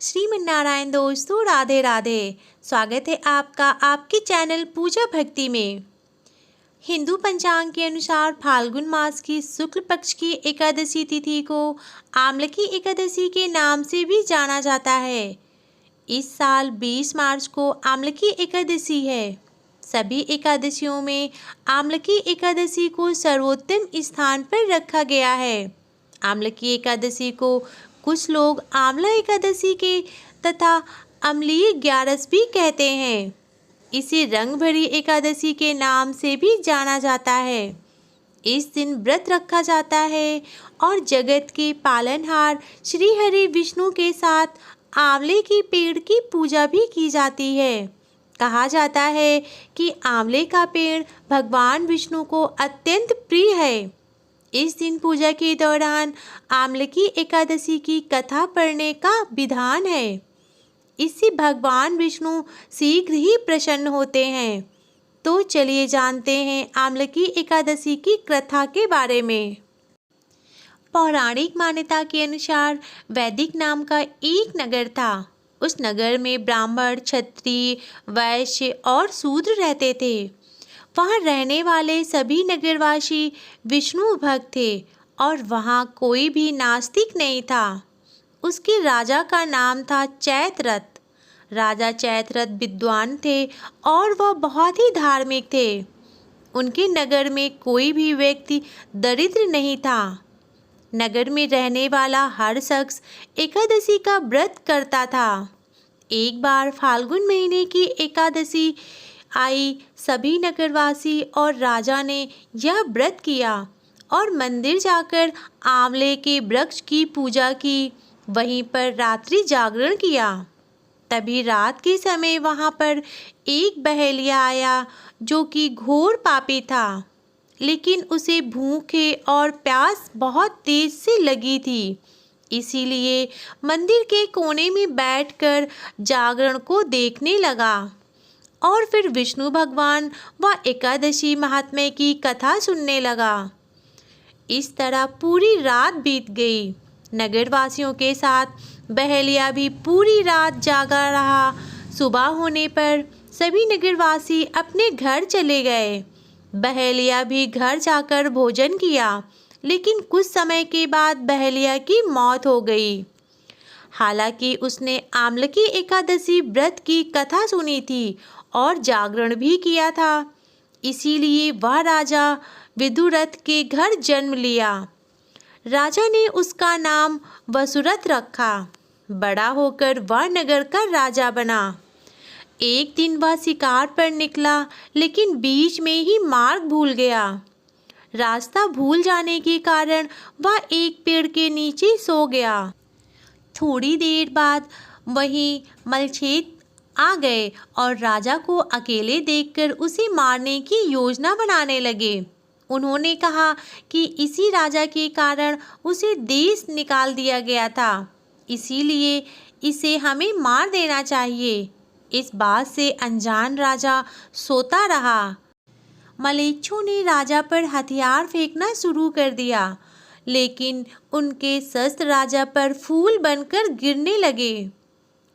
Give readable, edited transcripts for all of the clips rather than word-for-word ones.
श्रीमन्नारायण दोस्तों, राधे राधे। स्वागत है आपका आपके चैनल पूजा भक्ति में। हिंदू पंचांग के अनुसार फाल्गुन मास की शुक्ल पक्ष की एकादशी तिथि को आमलकी एकादशी के नाम से भी जाना जाता है। इस साल 20 मार्च को आमलकी एकादशी है। सभी एकादशियों में आमलकी एकादशी को सर्वोत्तम स्थान पर रखा गया है। आमलकी एकादशी को कुछ लोग आंवला एकादशी के तथा अम्लीय ग्यारस भी कहते हैं। इसे रंग भरी एकादशी के नाम से भी जाना जाता है। इस दिन व्रत रखा जाता है और जगत के पालनहार श्री हरि विष्णु के साथ आंवले के पेड़ की पूजा भी की जाती है। कहा जाता है कि आंवले का पेड़ भगवान विष्णु को अत्यंत प्रिय है। इस दिन पूजा के दौरान आमलकी एकादशी की कथा पढ़ने का विधान है। इससे भगवान विष्णु शीघ्र ही प्रसन्न होते हैं। तो चलिए जानते हैं आमलकी एकादशी की कथा के बारे में। पौराणिक मान्यता के अनुसार वैदिक नाम का एक नगर था। उस नगर में ब्राह्मण, क्षत्रिय, वैश्य और शूद्र रहते थे। वहाँ रहने वाले सभी नगरवासी विष्णु भक्त थे और वहाँ कोई भी नास्तिक नहीं था। उसके राजा का नाम था चैत्ररथ। राजा चैत्ररथ विद्वान थे और वह बहुत ही धार्मिक थे। उनके नगर में कोई भी व्यक्ति दरिद्र नहीं था। नगर में रहने वाला हर शख्स एकादशी का व्रत करता था। एक बार फाल्गुन महीने की एकादशी आई। सभी नगरवासी और राजा ने यह व्रत किया और मंदिर जाकर आंवले के वृक्ष की पूजा की। वहीं पर रात्रि जागरण किया। तभी रात के समय वहां पर एक बहेलिया आया जो कि घोर पापी था, लेकिन उसे भूखे और प्यास बहुत तेज से लगी थी। इसीलिए मंदिर के कोने में बैठकर जागरण को देखने लगा और फिर विष्णु भगवान व एकादशी महात्म्य की कथा सुनने लगा। इस तरह पूरी रात बीत गई। नगरवासियों के साथ बहेलिया भी पूरी रात जागा रहा। सुबह होने पर सभी नगरवासी अपने घर चले गए। बहेलिया भी घर जाकर भोजन किया, लेकिन कुछ समय के बाद बहेलिया की मौत हो गई। हालांकि उसने आमलकी एकादशी व्रत की कथा सुनी थी और जागरण भी किया था। इसीलिए वह राजा विदुरथ के घर जन्म लिया। राजा ने उसका नाम वसुरथ रखा। बड़ा होकर वह नगर का राजा बना। एक दिन वह शिकार पर निकला, लेकिन बीच में ही मार्ग भूल गया। रास्ता भूल जाने के कारण वह एक पेड़ के नीचे सो गया। थोड़ी देर बाद वहीं मलछेत आ गए और राजा को अकेले देखकर उसे मारने की योजना बनाने लगे। उन्होंने कहा कि इसी राजा के कारण उसे देश निकाल दिया गया था, इसीलिए इसे हमें मार देना चाहिए। इस बात से अनजान राजा सोता रहा। मलेच्छों ने राजा पर हथियार फेंकना शुरू कर दिया, लेकिन उनके शस्त्र राजा पर फूल बनकर गिरने लगे।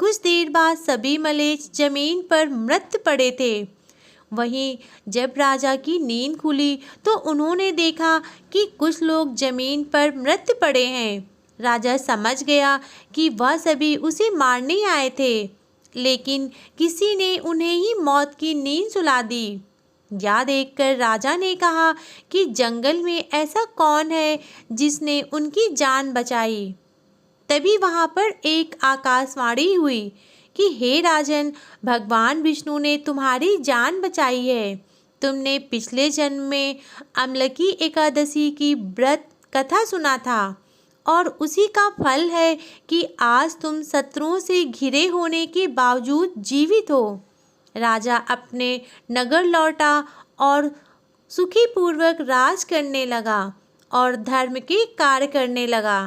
कुछ देर बाद सभी मलेच्छ जमीन पर मृत पड़े थे। वहीं जब राजा की नींद खुली तो उन्होंने देखा कि कुछ लोग जमीन पर मृत पड़े हैं। राजा समझ गया कि वह सभी उसे मारने आए थे, लेकिन किसी ने उन्हें ही मौत की नींद सुला दी। यह देखकर राजा ने कहा कि जंगल में ऐसा कौन है जिसने उनकी जान बचाई। तभी वहाँ पर एक आकाशवाणी हुई कि हे राजन, भगवान विष्णु ने तुम्हारी जान बचाई है। तुमने पिछले जन्म में अमलकी एकादशी की व्रत कथा सुना था और उसी का फल है कि आज तुम शत्रुओं से घिरे होने के बावजूद जीवित हो। राजा अपने नगर लौटा और सुखी पूर्वक राज करने लगा और धर्म के कार्य करने लगा।